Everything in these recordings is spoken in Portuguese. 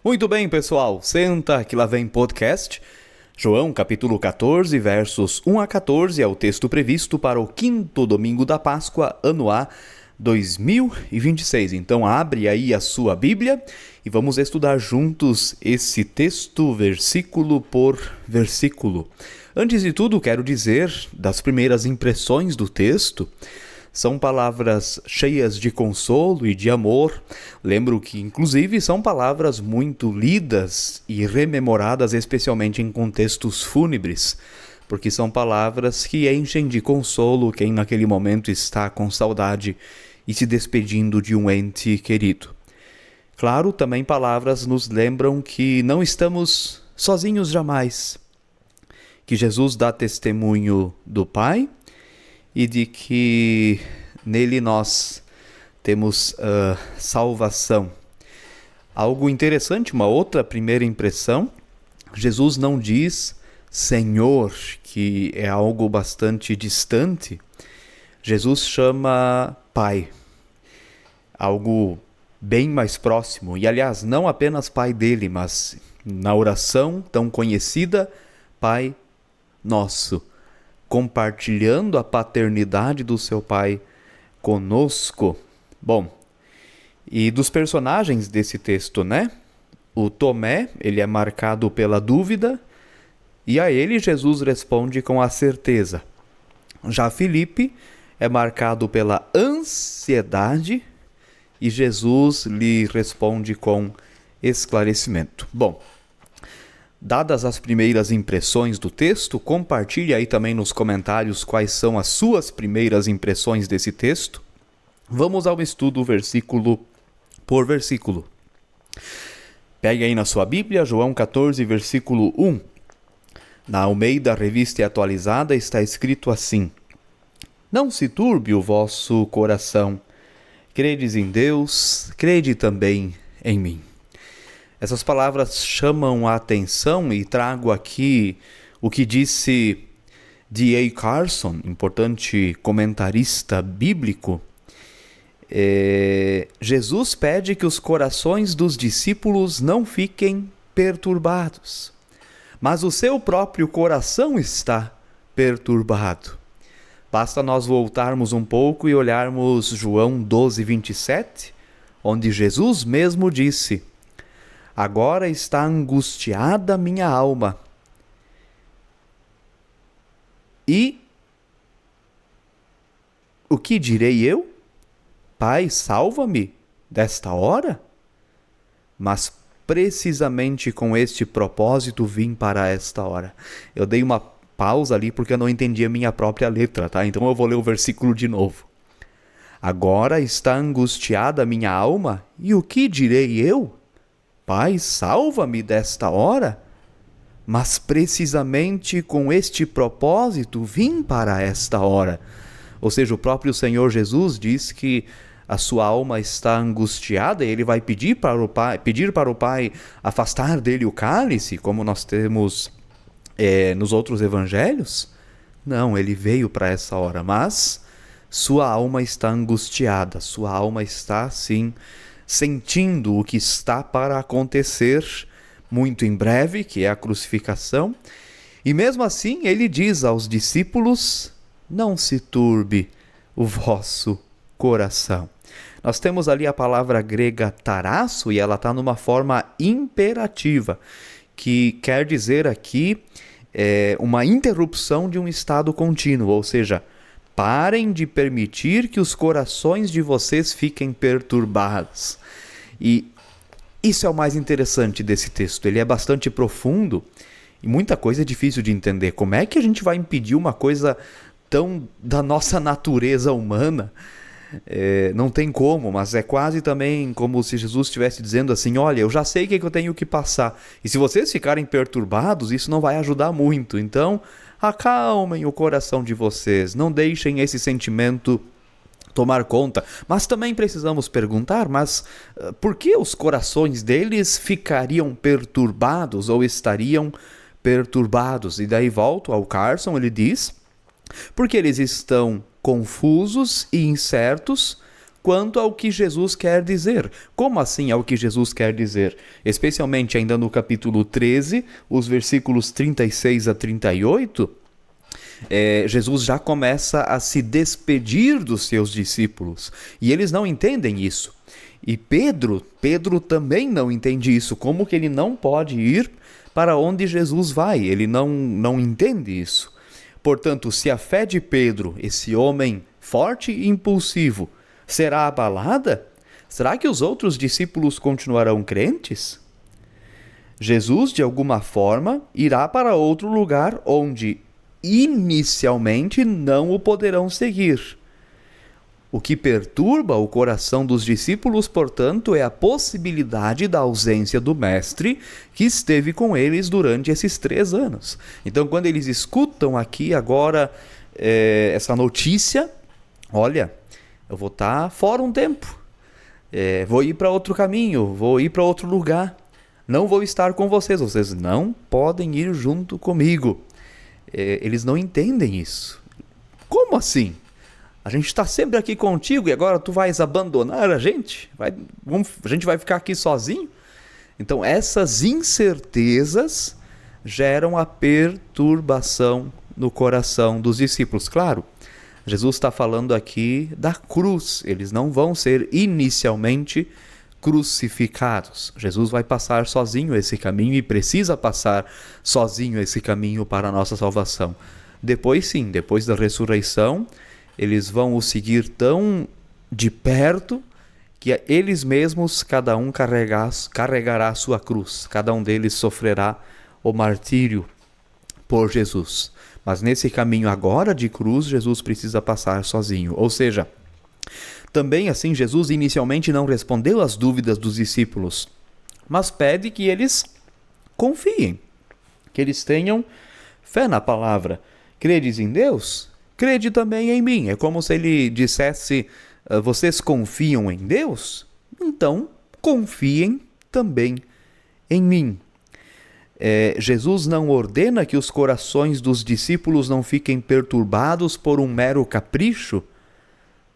Muito bem, pessoal. Senta que lá vem podcast. João, capítulo 14, versos 1 a 14 é o texto previsto para o quinto domingo da Páscoa, ano A 2026. Então abre aí a sua Bíblia e vamos estudar juntos esse texto, versículo por versículo. Antes de tudo, quero dizer das primeiras impressões do texto. São palavras cheias de consolo e de amor. Lembro que, inclusive, são palavras muito lidas e rememoradas, especialmente em contextos fúnebres, porque são palavras que enchem de consolo quem naquele momento está com saudade e se despedindo de um ente querido. Claro, também palavras nos lembram que não estamos sozinhos jamais, que Jesus dá testemunho do Pai, e de que nele nós temos salvação. Algo interessante, uma outra primeira impressão, Jesus não diz Senhor, que é algo bastante distante. Jesus chama Pai, algo bem mais próximo. E aliás, não apenas Pai dele, mas na oração tão conhecida, Pai Nosso, compartilhando a paternidade do seu Pai conosco. Bom, e dos personagens desse texto, né? O Tomé, ele é marcado pela dúvida, e a ele Jesus responde com a certeza. Já Filipe é marcado pela ansiedade, e Jesus lhe responde com esclarecimento. Bom, dadas as primeiras impressões do texto, compartilhe aí também nos comentários quais são as suas primeiras impressões desse texto. Vamos ao estudo versículo por versículo. Pegue aí na sua Bíblia, João 14, versículo 1. Na Almeida Revista e Atualizada está escrito assim: Não se turbe o vosso coração. Credes em Deus, crede também em mim. Essas palavras chamam a atenção e trago aqui o que disse D.A. Carson, importante comentarista bíblico. Jesus pede que os corações dos discípulos não fiquem perturbados, mas o seu próprio coração está perturbado. Basta nós voltarmos um pouco e olharmos João 12, 27, onde Jesus mesmo disse: Agora está angustiada minha alma. E o que direi eu? Pai, salva-me desta hora? Mas precisamente com este propósito vim para esta hora. Eu dei uma pausa ali porque eu não entendi a minha própria letra, tá? Então eu vou ler o versículo de novo. Agora está angustiada minha alma, e o que direi eu? Pai, salva-me desta hora? Mas precisamente com este propósito vim para esta hora. Ou seja, o próprio Senhor Jesus diz que a sua alma está angustiada e ele vai pedir para o Pai afastar dele o cálice, como nós temos nos outros evangelhos. Não, ele veio para essa hora, mas sua alma está angustiada, sua alma está, sim, sentindo o que está para acontecer muito em breve, que é a crucificação. E mesmo assim ele diz aos discípulos: não se turbe o vosso coração. Nós temos ali a palavra grega tarasso e ela está numa forma imperativa, que quer dizer aqui uma interrupção de um estado contínuo, ou seja, parem de permitir que os corações de vocês fiquem perturbados. E isso é o mais interessante desse texto. Ele é bastante profundo e muita coisa é difícil de entender. Como é que a gente vai impedir uma coisa tão da nossa natureza humana? Não tem como, mas é quase também como se Jesus estivesse dizendo assim: olha, eu já sei o que eu tenho que passar. E se vocês ficarem perturbados, isso não vai ajudar muito. Então, acalmem o coração de vocês, não deixem esse sentimento tomar conta. Mas também precisamos perguntar, mas por que os corações deles ficariam perturbados ou estariam perturbados? E daí volto ao Carson, ele diz: porque eles estão confusos e incertos quanto ao que Jesus quer dizer. Como assim ao que Jesus quer dizer? Especialmente ainda no capítulo 13, os versículos 36 a 38, Jesus já começa a se despedir dos seus discípulos. E eles não entendem isso. E Pedro também não entende isso. Como que ele não pode ir para onde Jesus vai? Ele não entende isso. Portanto, se a fé de Pedro, esse homem forte e impulsivo, será abalada, será que os outros discípulos continuarão crentes? Jesus, de alguma forma, irá para outro lugar onde inicialmente não o poderão seguir. O que perturba o coração dos discípulos, portanto, é a possibilidade da ausência do Mestre que esteve com eles durante esses 3 anos. Então, quando eles escutam aqui agora essa notícia, olha, eu vou estar fora um tempo, vou ir para outro caminho, vou ir para outro lugar, não vou estar com vocês, vocês não podem ir junto comigo. Eles não entendem isso. Como assim? A gente está sempre aqui contigo e agora tu vais abandonar a gente? A gente vai ficar aqui sozinho? Então essas incertezas geram a perturbação no coração dos discípulos. Claro, Jesus está falando aqui da cruz. Eles não vão ser inicialmente crucificados. Jesus vai passar sozinho esse caminho e precisa passar sozinho esse caminho para a nossa salvação. Depois sim, depois da ressurreição, eles vão o seguir tão de perto que eles mesmos, cada um carregará a sua cruz. Cada um deles sofrerá o martírio por Jesus. Mas nesse caminho agora de cruz, Jesus precisa passar sozinho. Ou seja, também assim Jesus inicialmente não respondeu às dúvidas dos discípulos, mas pede que eles confiem, que eles tenham fé na palavra. Credes em Deus? Crede também em mim. É como se ele dissesse, vocês confiam em Deus? Então, confiem também em mim. Jesus não ordena que os corações dos discípulos não fiquem perturbados por um mero capricho,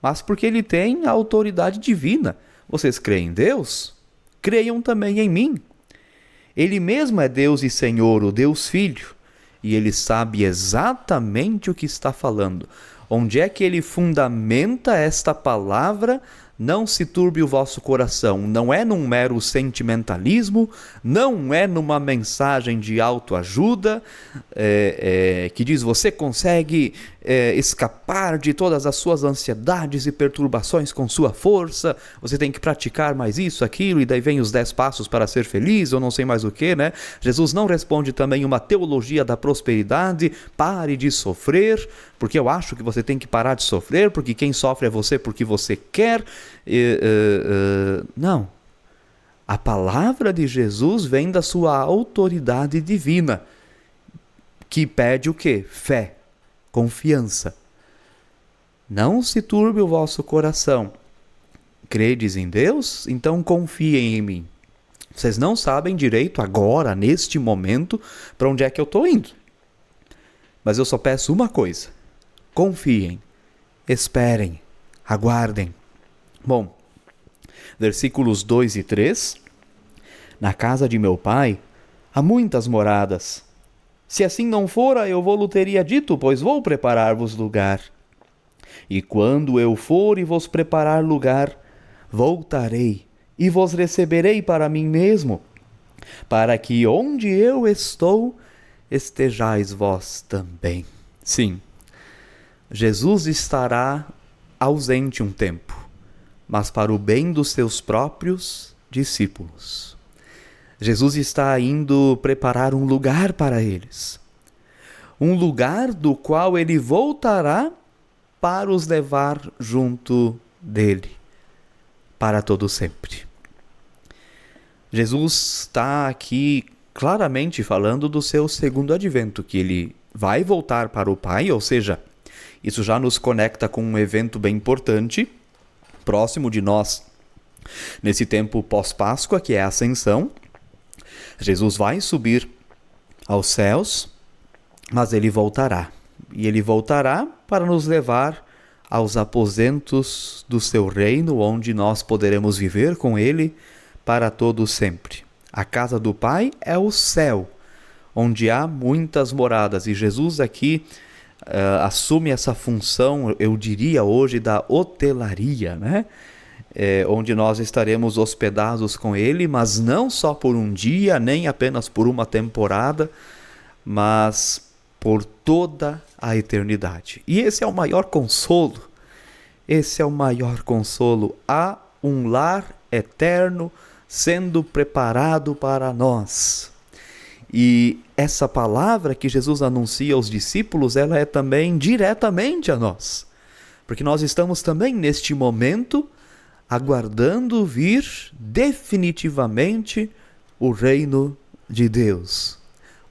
mas porque ele tem a autoridade divina. Vocês creem em Deus? Creiam também em mim. Ele mesmo é Deus e Senhor, o Deus Filho. E ele sabe exatamente o que está falando. Onde é que ele fundamenta esta palavra? Não se turbe o vosso coração. Não é num mero sentimentalismo, não é numa mensagem de autoajuda que diz você consegue escapar de todas as suas ansiedades e perturbações com sua força, você tem que praticar mais isso, aquilo, e daí vem os 10 passos para ser feliz, ou não sei mais o que, né? Jesus não responde também uma teologia da prosperidade, pare de sofrer, porque eu acho que você tem que parar de sofrer, porque quem sofre é você porque você quer. Não. A palavra de Jesus vem da sua autoridade divina, que pede o quê? Fé, confiança. Não se turbe o vosso coração. Credes em Deus? Então confiem em mim. Vocês não sabem direito agora, neste momento, para onde é que eu estou indo. Mas eu só peço uma coisa. Confiem, esperem, aguardem. Bom, versículos 2 e 3. Na casa de meu pai há muitas moradas. Se assim não fora, eu vou-lo teria dito, pois vou preparar-vos lugar. E quando eu for e vos preparar lugar, voltarei e vos receberei para mim mesmo, para que onde eu estou, estejais vós também. Sim, Jesus estará ausente um tempo, mas para o bem dos seus próprios discípulos. Jesus está indo preparar um lugar para eles. Um lugar do qual ele voltará para os levar junto dele, para todo sempre. Jesus está aqui claramente falando do seu segundo advento, que ele vai voltar para o Pai, ou seja, isso já nos conecta com um evento bem importante, próximo de nós, nesse tempo pós-Páscoa, que é a Ascensão. Jesus vai subir aos céus, mas ele voltará. E ele voltará para nos levar aos aposentos do seu reino, onde nós poderemos viver com ele para todo sempre. A casa do Pai é o céu, onde há muitas moradas, e Jesus aqui assume essa função, eu diria hoje, da hotelaria, né? Onde nós estaremos hospedados com ele, mas não só por um dia, nem apenas por uma temporada, mas por toda a eternidade. E esse é o maior consolo. Esse é o maior consolo. Há um lar eterno sendo preparado para nós. E essa palavra que Jesus anuncia aos discípulos, ela é também diretamente a nós. Porque nós estamos também neste momento aguardando vir definitivamente o reino de Deus,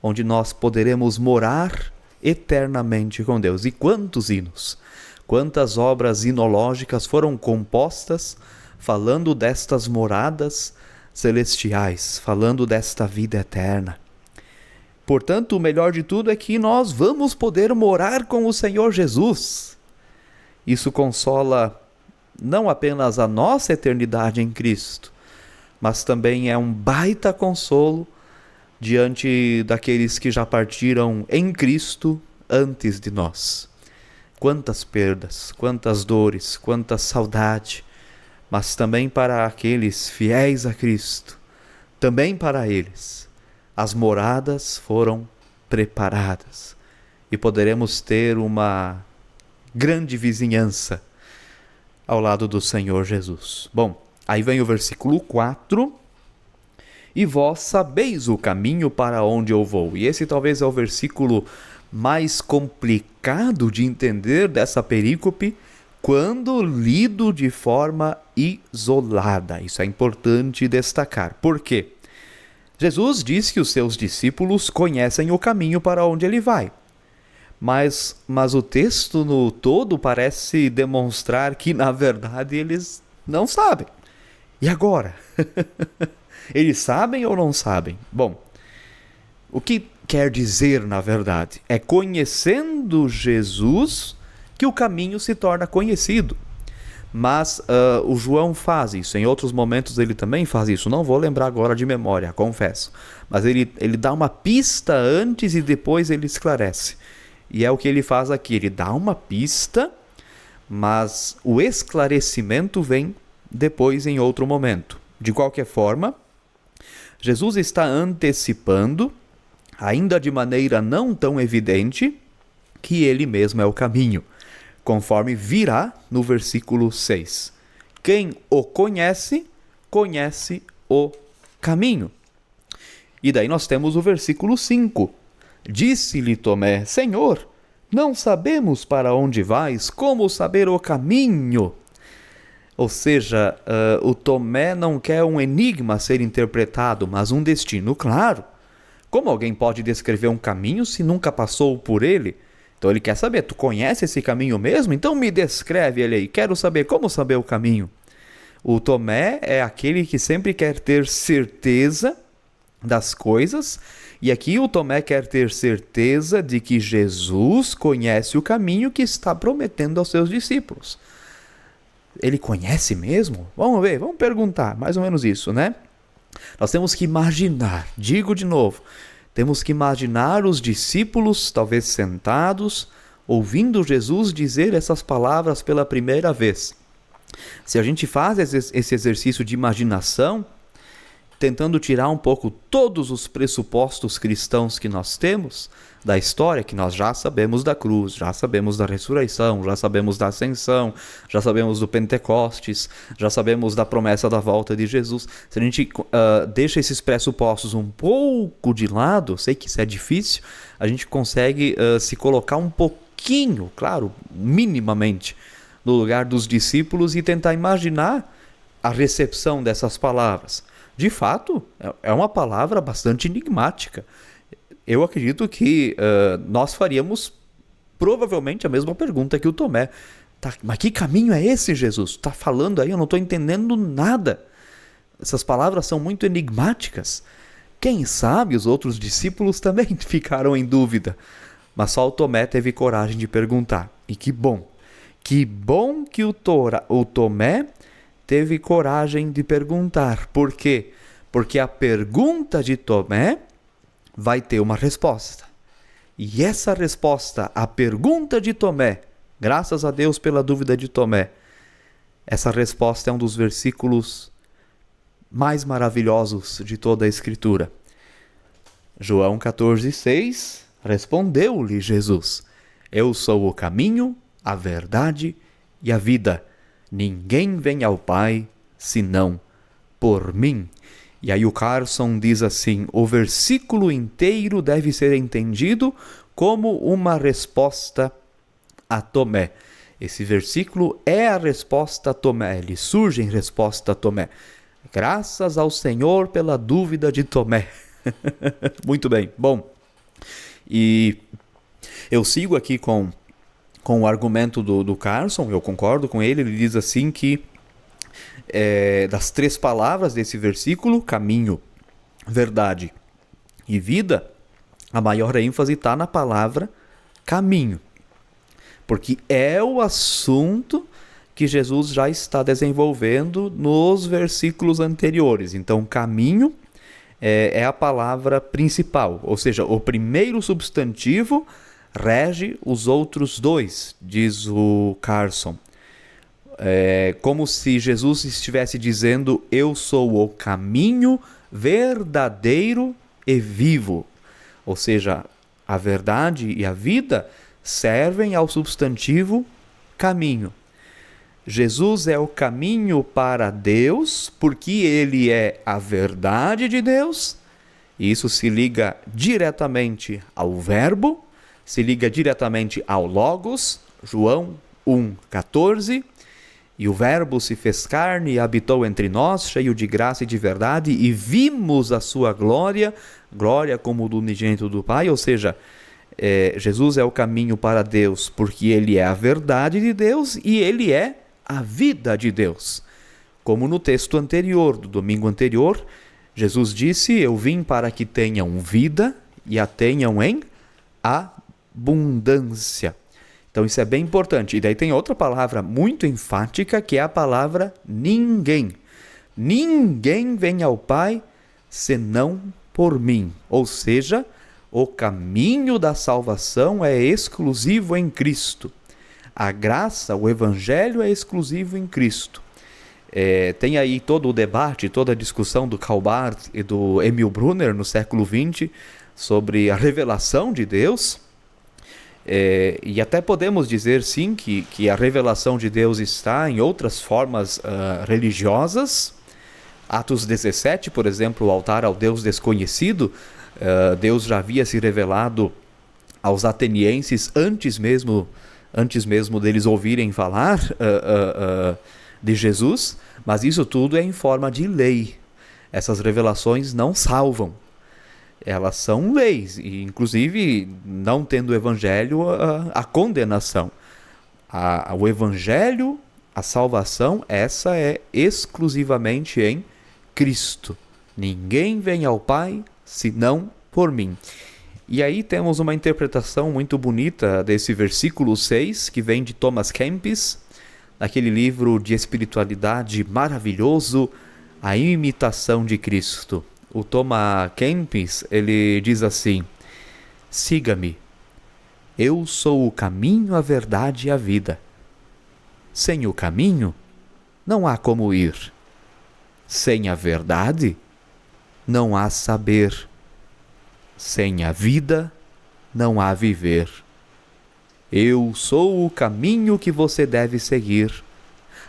onde nós poderemos morar eternamente com Deus. E quantos hinos, quantas obras hinológicas foram compostas falando destas moradas celestiais, falando desta vida eterna. Portanto, o melhor de tudo é que nós vamos poder morar com o Senhor Jesus. Isso consola não apenas a nossa eternidade em Cristo, mas também é um baita consolo diante daqueles que já partiram em Cristo antes de nós. Quantas perdas, quantas dores, quanta saudade, mas também para aqueles fiéis a Cristo, também para eles, as moradas foram preparadas e poderemos ter uma grande vizinhança ao lado do Senhor Jesus. Bom, aí vem o versículo 4. E vós sabeis o caminho para onde eu vou. E esse talvez é o versículo mais complicado de entender dessa perícope quando lido de forma isolada. Isso é importante destacar. Por quê? Jesus diz que os seus discípulos conhecem o caminho para onde ele vai. Mas o texto no todo parece demonstrar que, na verdade, eles não sabem. E agora? Eles sabem ou não sabem? Bom, o que quer dizer, na verdade, é conhecendo Jesus que o caminho se torna conhecido. Mas o João faz isso, em outros momentos ele também faz isso. Não vou lembrar agora de memória, confesso. Mas ele dá uma pista antes e depois ele esclarece. E é o que ele faz aqui, ele dá uma pista, mas o esclarecimento vem depois em outro momento. De qualquer forma, Jesus está antecipando, ainda de maneira não tão evidente, que ele mesmo é o caminho, conforme virá no versículo 6. Quem o conhece, conhece o caminho. E daí nós temos o versículo 5. Disse-lhe Tomé: Senhor, não sabemos para onde vais, como saber o caminho? Ou seja, o Tomé não quer um enigma a ser interpretado, mas um destino claro. Como alguém pode descrever um caminho se nunca passou por ele? Então ele quer saber, tu conhece esse caminho mesmo? Então me descreve ele aí, quero saber como saber o caminho. O Tomé é aquele que sempre quer ter certeza das coisas, e aqui o Tomé quer ter certeza de que Jesus conhece o caminho que está prometendo aos seus discípulos. Ele conhece mesmo? Vamos ver, vamos perguntar, mais ou menos isso, né? Nós temos que imaginar, digo de novo, temos que imaginar os discípulos, talvez sentados, ouvindo Jesus dizer essas palavras pela primeira vez. Se a gente faz esse exercício de imaginação, tentando tirar um pouco todos os pressupostos cristãos que nós temos da história, que nós já sabemos da cruz, já sabemos da ressurreição, já sabemos da ascensão, já sabemos do Pentecostes, já sabemos da promessa da volta de Jesus. Se a gente deixa esses pressupostos um pouco de lado, sei que isso é difícil, a gente consegue se colocar um pouquinho, claro, minimamente, no lugar dos discípulos e tentar imaginar a recepção dessas palavras. De fato, é uma palavra bastante enigmática. Eu acredito que nós faríamos provavelmente a mesma pergunta que o Tomé. Tá, mas que caminho é esse, Jesus? Está falando aí, eu não estou entendendo nada. Essas palavras são muito enigmáticas. Quem sabe os outros discípulos também ficaram em dúvida. Mas só o Tomé teve coragem de perguntar. E que bom Que bom que o Tomé teve coragem de perguntar. Por quê? Porque a pergunta de Tomé vai ter uma resposta. E essa resposta à pergunta de Tomé, graças a Deus pela dúvida de Tomé, essa resposta é um dos versículos mais maravilhosos de toda a Escritura. João 14,6, respondeu-lhe Jesus: Eu sou o caminho, a verdade e a vida. Ninguém vem ao Pai senão por mim. E aí o Carson diz assim: o versículo inteiro deve ser entendido como uma resposta a Tomé. Esse versículo é a resposta a Tomé, ele surge em resposta a Tomé. Graças ao Senhor pela dúvida de Tomé. Muito bem, bom. E eu sigo aqui com o argumento do Carson, eu concordo com ele. Ele diz assim que das 3 palavras desse versículo, caminho, verdade e vida, a maior ênfase está na palavra caminho, porque é o assunto que Jesus já está desenvolvendo nos versículos anteriores. Então, caminho é a palavra principal, ou seja, o primeiro substantivo rege os outros 2, diz o Carson. É como se Jesus estivesse dizendo: eu sou o caminho verdadeiro e vivo. Ou seja, a verdade e a vida servem ao substantivo caminho. Jesus é o caminho para Deus, porque ele é a verdade de Deus. E isso se liga diretamente ao Verbo, se liga diretamente ao Logos, João 1,14. E o Verbo se fez carne e habitou entre nós, cheio de graça e de verdade, e vimos a sua glória, glória como do unigênito do Pai. Ou seja, Jesus é o caminho para Deus, porque ele é a verdade de Deus e ele é a vida de Deus. Como no texto anterior, do domingo anterior, Jesus disse: eu vim para que tenham vida e a tenham em abundância. Então isso é bem importante. E daí tem outra palavra muito enfática, que é a palavra ninguém. Ninguém vem ao Pai senão por mim. Ou seja, o caminho da salvação é exclusivo em Cristo. A graça, o Evangelho é exclusivo em Cristo. Tem aí todo o debate, toda a discussão do Karl Barth e do Emil Brunner no século XX sobre a revelação de Deus. E até podemos dizer, sim, que a revelação de Deus está em outras formas religiosas. Atos 17, por exemplo, o altar ao Deus desconhecido. Deus já havia se revelado aos atenienses antes mesmo deles ouvirem falar de Jesus, mas isso tudo é em forma de lei. Essas revelações não salvam. Elas são leis, e inclusive, não tendo o Evangelho, a condenação. O Evangelho, a salvação, essa é exclusivamente em Cristo. Ninguém vem ao Pai senão por mim. E aí temos uma interpretação muito bonita desse versículo 6, que vem de Thomas Kempis, naquele livro de espiritualidade maravilhoso, A Imitação de Cristo. O Thomas Kempis, ele diz assim: siga-me, eu sou o caminho, a verdade e a vida. Sem o caminho, não há como ir. Sem a verdade, não há saber. Sem a vida, não há viver. Eu sou o caminho que você deve seguir,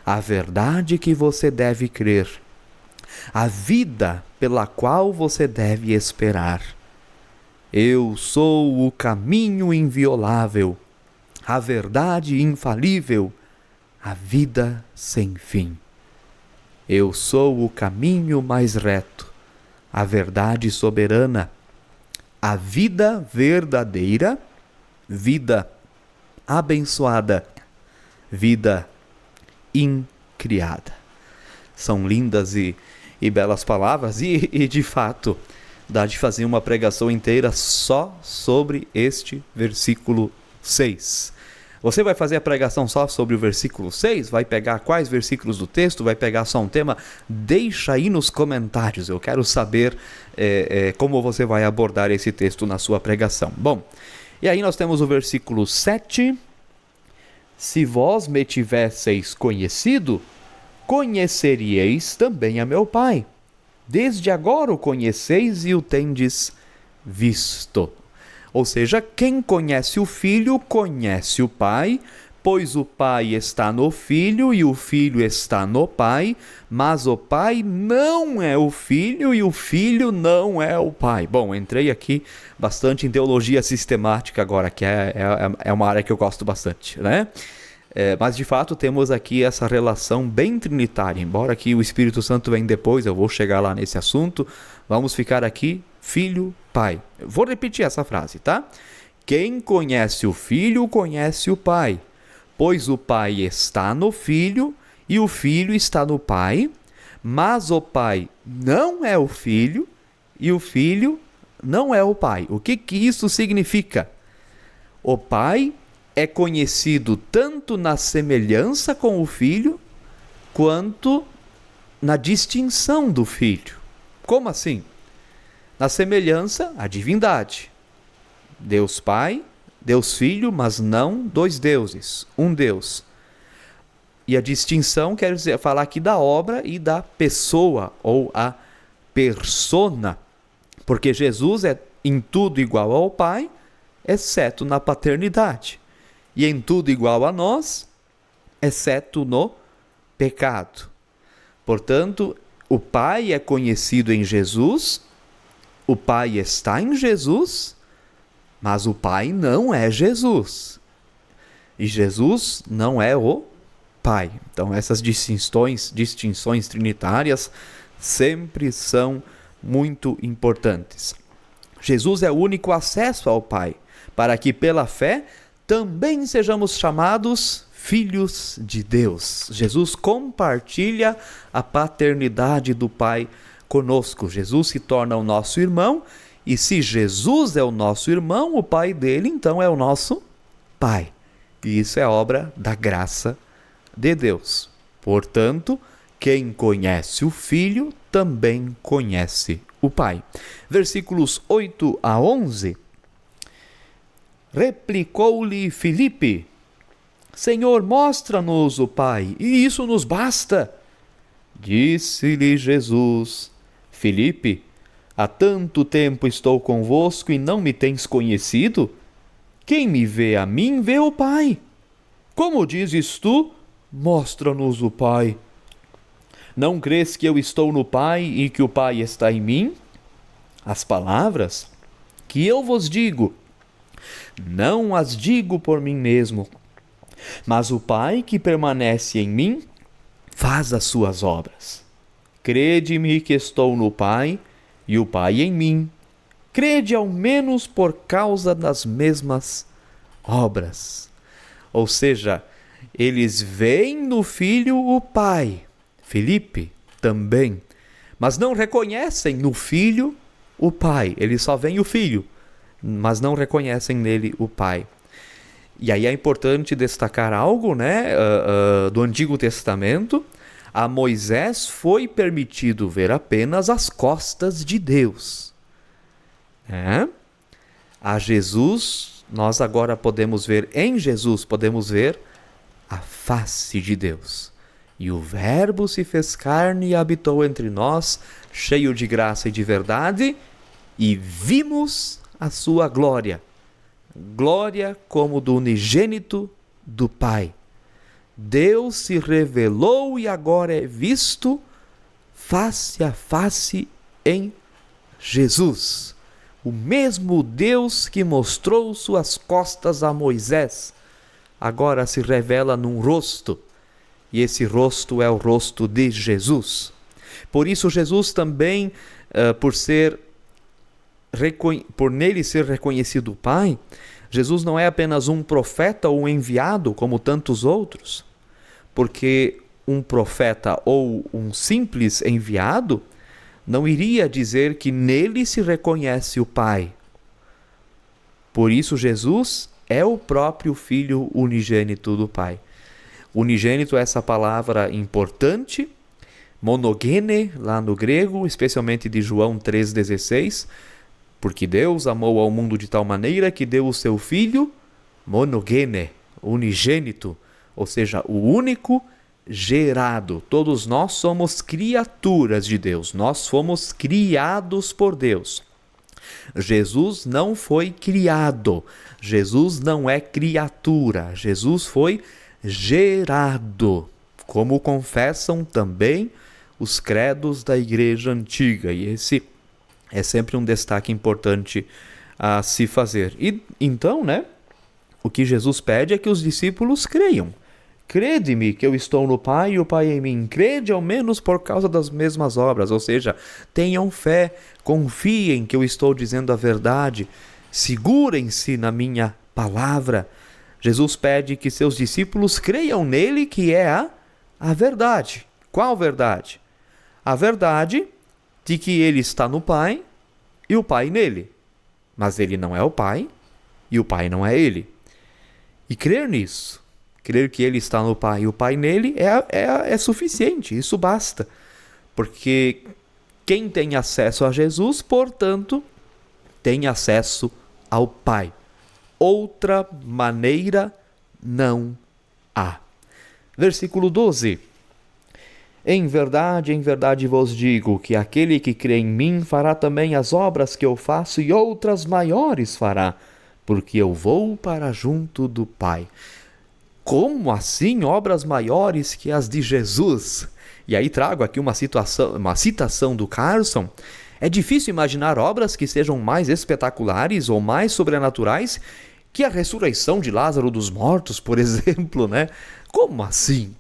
a verdade que você deve crer, a vida pela qual você deve esperar. Eu sou o caminho inviolável, a verdade infalível, a vida sem fim. Eu sou o caminho mais reto, a verdade soberana, a vida verdadeira, vida abençoada, vida incriada. São lindas e belas palavras e de fato dá de fazer uma pregação inteira só sobre este versículo 6. Você vai fazer a pregação só sobre o versículo 6? Vai pegar quais versículos do texto? Vai pegar só um tema? Deixa aí nos comentários. Eu quero saber como você vai abordar esse texto na sua pregação. Bom, e aí nós temos o versículo 7. Se vós me tivesseis conhecido, conheceríeis também a meu Pai. Desde agora o conheceis e o tendes visto. Ou seja, quem conhece o Filho, conhece o Pai, pois o Pai está no Filho e o Filho está no Pai, mas o Pai não é o Filho e o Filho não é o Pai. Bom, entrei aqui bastante em teologia sistemática agora, que é uma área que eu gosto bastante, né? Mas de fato temos aqui essa relação bem trinitária, embora que o Espírito Santo venha depois, eu vou chegar lá nesse assunto, vamos ficar aqui, Filho, Pai. Eu vou repetir essa frase, tá? Quem conhece o Filho, conhece o Pai, pois o Pai está no Filho e o Filho está no Pai, mas o Pai não é o Filho e o Filho não é o Pai. O que isso significa? O Pai é conhecido tanto na semelhança com o Filho, quanto na distinção do Filho. Como assim? Na semelhança, a divindade. Deus Pai, Deus Filho, mas não dois deuses, um Deus. E a distinção quer dizer falar aqui da obra e da pessoa, ou a persona. Porque Jesus é em tudo igual ao Pai, exceto na paternidade. E em tudo igual a nós, exceto no pecado. Portanto, o Pai é conhecido em Jesus, o Pai está em Jesus, mas o Pai não é Jesus. E Jesus não é o Pai. Então, essas distinções trinitárias sempre são muito importantes. Jesus é o único acesso ao Pai, para que pela fé também sejamos chamados filhos de Deus. Jesus compartilha a paternidade do Pai conosco. Jesus se torna o nosso irmão, e se Jesus é o nosso irmão, o Pai dele então é o nosso Pai. E isso é obra da graça de Deus. Portanto, quem conhece o Filho também conhece o Pai. Versículos 8 a 11. Replicou-lhe Filipe: Senhor, mostra-nos o Pai, e isso nos basta. Disse-lhe Jesus: Filipe, há tanto tempo estou convosco e não me tens conhecido? Quem me vê a mim, vê o Pai. Como dizes tu, mostra-nos o Pai. Não crês que eu estou no Pai e que o Pai está em mim? As palavras que eu vos digo, não as digo por mim mesmo, mas o Pai que permanece em mim faz as suas obras. Crede-me que estou no Pai e o Pai em mim. Crede ao menos por causa das mesmas obras. Ou seja, eles veem no Filho o Pai. Filipe também. Mas não reconhecem no Filho o Pai. Eles só veem o Filho, mas não reconhecem nele o Pai. E aí é importante destacar algo, do Antigo Testamento. A Moisés foi permitido ver apenas as costas de Deus. A Jesus, nós agora podemos ver, em Jesus podemos ver a face de Deus. E o Verbo se fez carne e habitou entre nós, cheio de graça e de verdade, e vimos a sua glória. Glória como do unigênito do Pai. Deus se revelou e agora é visto face a face em Jesus. O mesmo Deus que mostrou suas costas a Moisés, agora se revela num rosto, e esse rosto é o rosto de Jesus. Por isso Jesus também, por nele ser reconhecido o Pai, Jesus não é apenas um profeta ou um enviado como tantos outros, porque um profeta ou um simples enviado não iria dizer que nele se reconhece o Pai. Por isso Jesus é o próprio Filho unigênito do Pai. Unigênito é essa palavra importante, monogene, lá no grego, especialmente de João 3,16, porque Deus amou ao mundo de tal maneira que deu o seu Filho monogene, unigênito, ou seja, o único gerado. Todos nós somos criaturas de Deus, nós fomos criados por Deus. Jesus não foi criado, Jesus não é criatura, Jesus foi gerado, como confessam também os credos da Igreja Antiga. E esse é sempre um destaque importante a se fazer. E então, o que Jesus pede é que os discípulos creiam. Crede-me que eu estou no Pai e o Pai em mim. Crede ao menos por causa das mesmas obras. Ou seja, tenham fé, confiem que eu estou dizendo a verdade, segurem-se na minha palavra. Jesus pede que seus discípulos creiam nele, que é a verdade. Qual verdade? A verdade de que ele está no Pai e o Pai nele. Mas ele não é o Pai e o Pai não é ele. E crer nisso, crer que ele está no Pai e o Pai nele é suficiente, isso basta. Porque quem tem acesso a Jesus, portanto, tem acesso ao Pai. Outra maneira não há. Versículo 12. Em verdade vos digo que aquele que crê em mim fará também as obras que eu faço e outras maiores fará, porque eu vou para junto do Pai. Como assim obras maiores que as de Jesus? E aí trago aqui uma citação do Carson. É difícil imaginar obras que sejam mais espetaculares ou mais sobrenaturais que a ressurreição de Lázaro dos mortos, por exemplo, Como assim?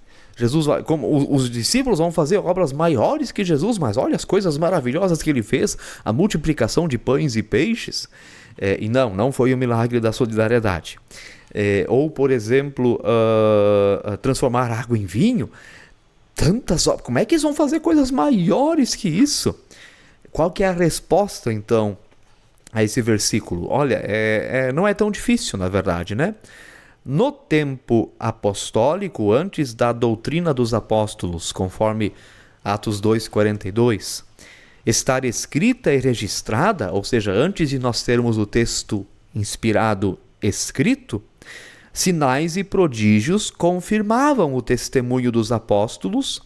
Os discípulos vão fazer obras maiores que Jesus, mas olha as coisas maravilhosas que ele fez, a multiplicação de pães e peixes. E não foi o milagre da solidariedade. Ou, por exemplo, transformar água em vinho. Tantas obras. Como é que eles vão fazer coisas maiores que isso? Qual que é a resposta, então, a esse versículo? Olha, não é tão difícil, na verdade, No tempo apostólico, antes da doutrina dos apóstolos, conforme Atos 2,42, estar escrita e registrada, ou seja, antes de nós termos o texto inspirado escrito, sinais e prodígios confirmavam o testemunho dos apóstolos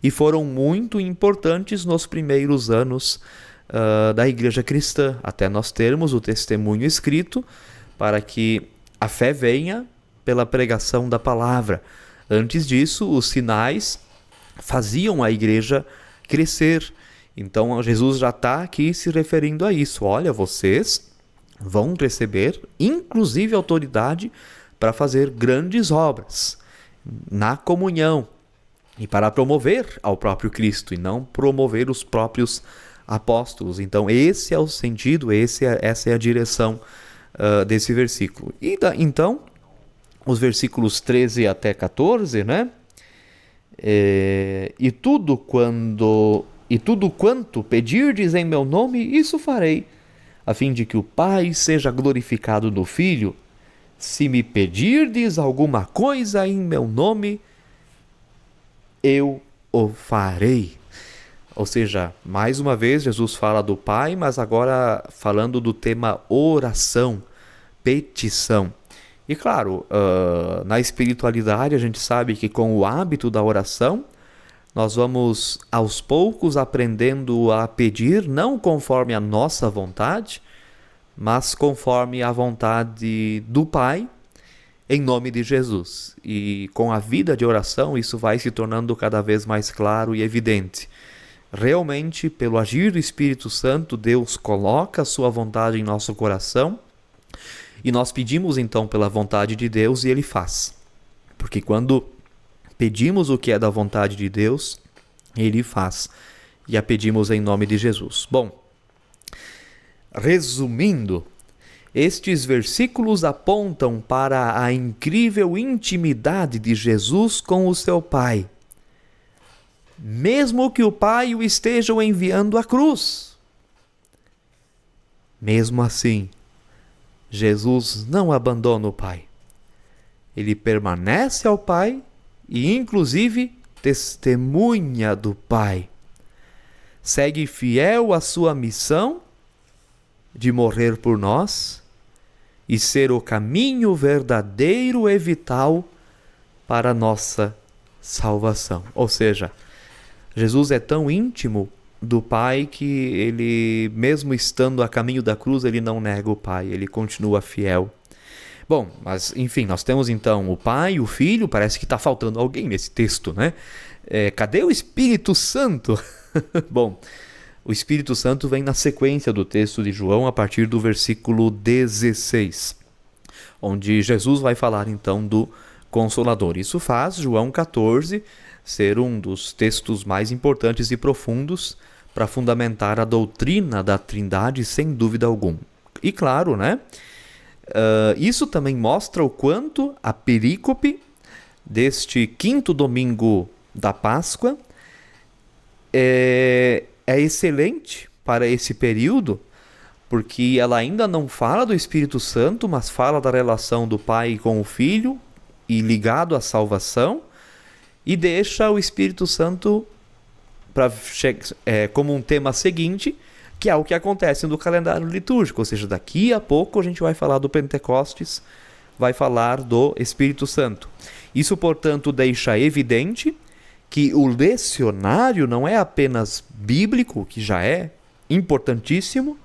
e foram muito importantes nos primeiros anos da igreja cristã, até nós termos o testemunho escrito, para que a fé venha pela pregação da palavra. Antes disso, os sinais faziam a igreja crescer. Então, Jesus já está aqui se referindo a isso. Olha, vocês vão receber, inclusive, autoridade para fazer grandes obras na comunhão e para promover ao próprio Cristo e não promover os próprios apóstolos. Então, esse é o sentido, essa é a direção desse versículo. Então, os versículos 13 até 14, E tudo quanto pedirdes em meu nome, isso farei, a fim de que o Pai seja glorificado no Filho. Se me pedirdes alguma coisa em meu nome, eu o farei. Ou seja, mais uma vez Jesus fala do Pai, mas agora falando do tema oração, petição. E claro, na espiritualidade a gente sabe que com o hábito da oração, nós vamos aos poucos aprendendo a pedir, não conforme a nossa vontade, mas conforme a vontade do Pai, em nome de Jesus. E com a vida de oração, isso vai se tornando cada vez mais claro e evidente. Realmente, pelo agir do Espírito Santo, Deus coloca a sua vontade em nosso coração e nós pedimos então pela vontade de Deus e Ele faz. Porque quando pedimos o que é da vontade de Deus, Ele faz. E a pedimos em nome de Jesus. Bom, resumindo, estes versículos apontam para a incrível intimidade de Jesus com o seu Pai, mesmo que o Pai o estejam enviando à cruz. Mesmo assim, Jesus não abandona o Pai. Ele permanece ao Pai e, inclusive, testemunha do Pai. Segue fiel à sua missão de morrer por nós e ser o caminho verdadeiro e vital para a nossa salvação. Ou seja, Jesus é tão íntimo do Pai que ele, mesmo estando a caminho da cruz, ele não nega o Pai, ele continua fiel. Bom, mas enfim, nós temos então o Pai, o Filho, parece que está faltando alguém nesse texto, né? Cadê o Espírito Santo? Bom, o Espírito Santo vem na sequência do texto de João, a partir do versículo 16, onde Jesus vai falar então do Consolador. Isso faz João 14 ser um dos textos mais importantes e profundos para fundamentar a doutrina da Trindade, sem dúvida alguma. E claro, né? Isso também mostra o quanto a perícope deste quinto domingo da Páscoa é excelente para esse período, porque ela ainda não fala do Espírito Santo, mas fala da relação do Pai com o Filho e ligado à salvação, e deixa o Espírito Santo como um tema seguinte, que é o que acontece no calendário litúrgico, ou seja, daqui a pouco a gente vai falar do Pentecostes, vai falar do Espírito Santo. Isso, portanto, deixa evidente que o lecionário não é apenas bíblico, que já é importantíssimo,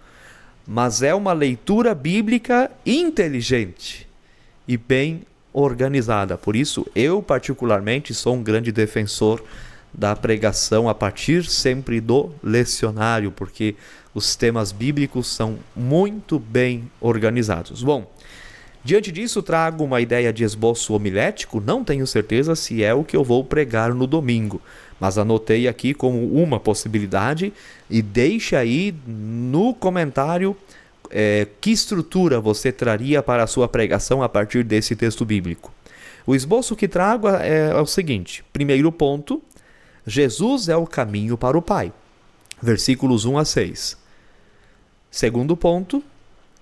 mas é uma leitura bíblica inteligente e bem organizada. Por isso, eu particularmente sou um grande defensor da pregação a partir sempre do lecionário, porque os temas bíblicos são muito bem organizados. Bom, diante disso trago uma ideia de esboço homilético, não tenho certeza se é o que eu vou pregar no domingo, mas anotei aqui como uma possibilidade e deixe aí no comentário que estrutura você traria para a sua pregação a partir desse texto bíblico. O esboço que trago é o seguinte: primeiro ponto, Jesus é o caminho para o Pai, versículos 1 a 6. Segundo ponto,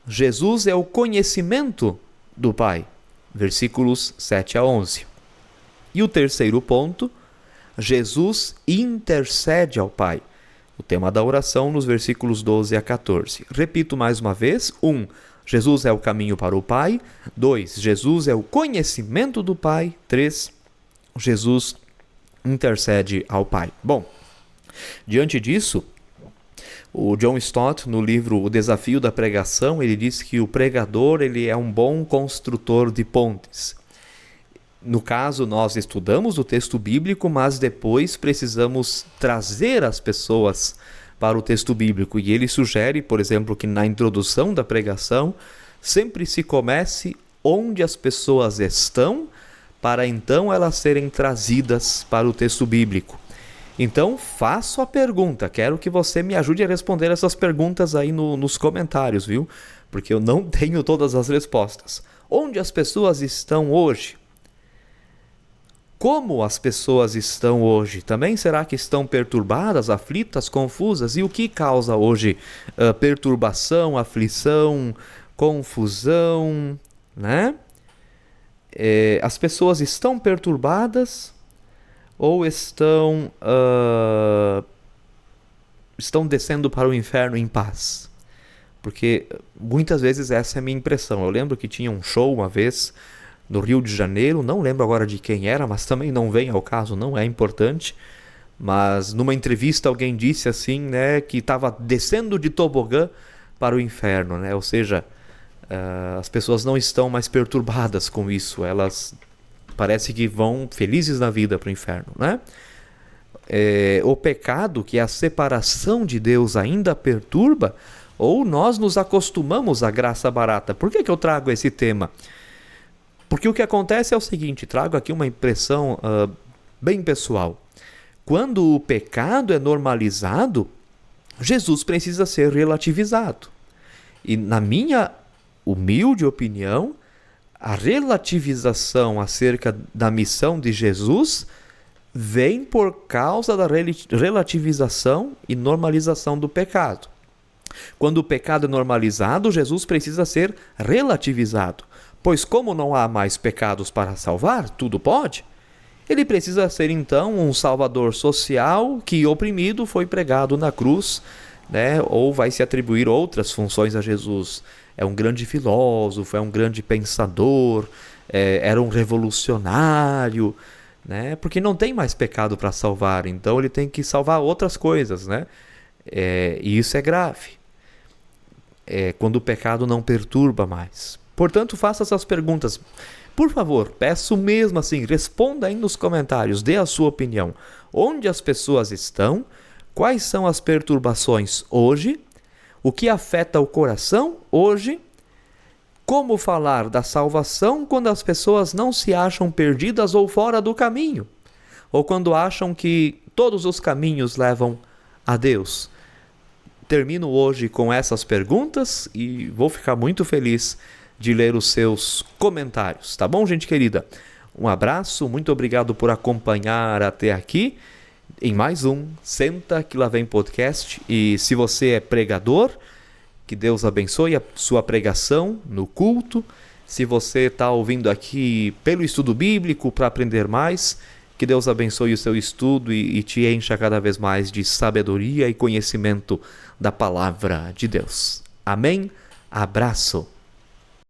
Jesus é o conhecimento do Pai, versículos 7 a 11. E o terceiro ponto, Jesus intercede ao Pai, o tema da oração nos versículos 12 a 14. Repito mais uma vez: 1. Jesus é o caminho para o Pai. 2. Jesus é o conhecimento do Pai. 3. Jesus intercede ao Pai. Bom, diante disso, o John Stott, no livro O Desafio da Pregação, ele diz que o pregador ele é um bom construtor de pontes. No caso, nós estudamos o texto bíblico, mas depois precisamos trazer as pessoas para o texto bíblico. E ele sugere, por exemplo, que na introdução da pregação sempre se comece onde as pessoas estão, para então elas serem trazidas para o texto bíblico. Então, faço a pergunta. Quero que você me ajude a responder essas perguntas aí nos comentários, viu? Porque eu não tenho todas as respostas. Onde as pessoas estão hoje? Como as pessoas estão hoje? Também será que estão perturbadas, aflitas, confusas? E o que causa hoje perturbação, aflição, confusão, né? As pessoas estão perturbadas ou estão descendo para o inferno em paz? Porque muitas vezes essa é a minha impressão. Eu lembro que tinha um show uma vez no Rio de Janeiro, não lembro agora de quem era, mas também não vem ao caso, não é importante. Mas numa entrevista alguém disse assim, né, que estava descendo de tobogã para o inferno, né? Ou seja, as pessoas não estão mais perturbadas com isso, elas parece que vão felizes na vida para o inferno, né? O pecado, que é a separação de Deus, ainda perturba, ou nós nos acostumamos à graça barata? Por que eu trago esse tema? Porque o que acontece é o seguinte, trago aqui uma impressão bem pessoal. Quando o pecado é normalizado, Jesus precisa ser relativizado. E na minha humilde opinião, a relativização acerca da missão de Jesus vem por causa da relativização e normalização do pecado. Quando o pecado é normalizado, Jesus precisa ser relativizado, pois como não há mais pecados para salvar, tudo pode. Ele precisa ser então um salvador social que, oprimido, foi pregado na cruz, né? Ou vai se atribuir outras funções a Jesus. É um grande filósofo, é um grande pensador, era um revolucionário, né? Porque não tem mais pecado para salvar, então ele tem que salvar outras coisas, né? E isso é grave. Quando o pecado não perturba mais. Portanto, faça essas perguntas. Por favor, peço mesmo assim, responda aí nos comentários, dê a sua opinião. Onde as pessoas estão? Quais são as perturbações hoje? O que afeta o coração hoje? Como falar da salvação quando as pessoas não se acham perdidas ou fora do caminho? Ou quando acham que todos os caminhos levam a Deus? Termino hoje com essas perguntas e vou ficar muito feliz de ler os seus comentários, tá bom, gente querida? Um abraço, muito obrigado por acompanhar até aqui em mais um Senta Que Lá Vem Podcast. E se você é pregador, que Deus abençoe a sua pregação no culto. Se você está ouvindo aqui pelo estudo bíblico para aprender mais, que Deus abençoe o seu estudo e te encha cada vez mais de sabedoria e conhecimento da palavra de Deus. Amém? Abraço!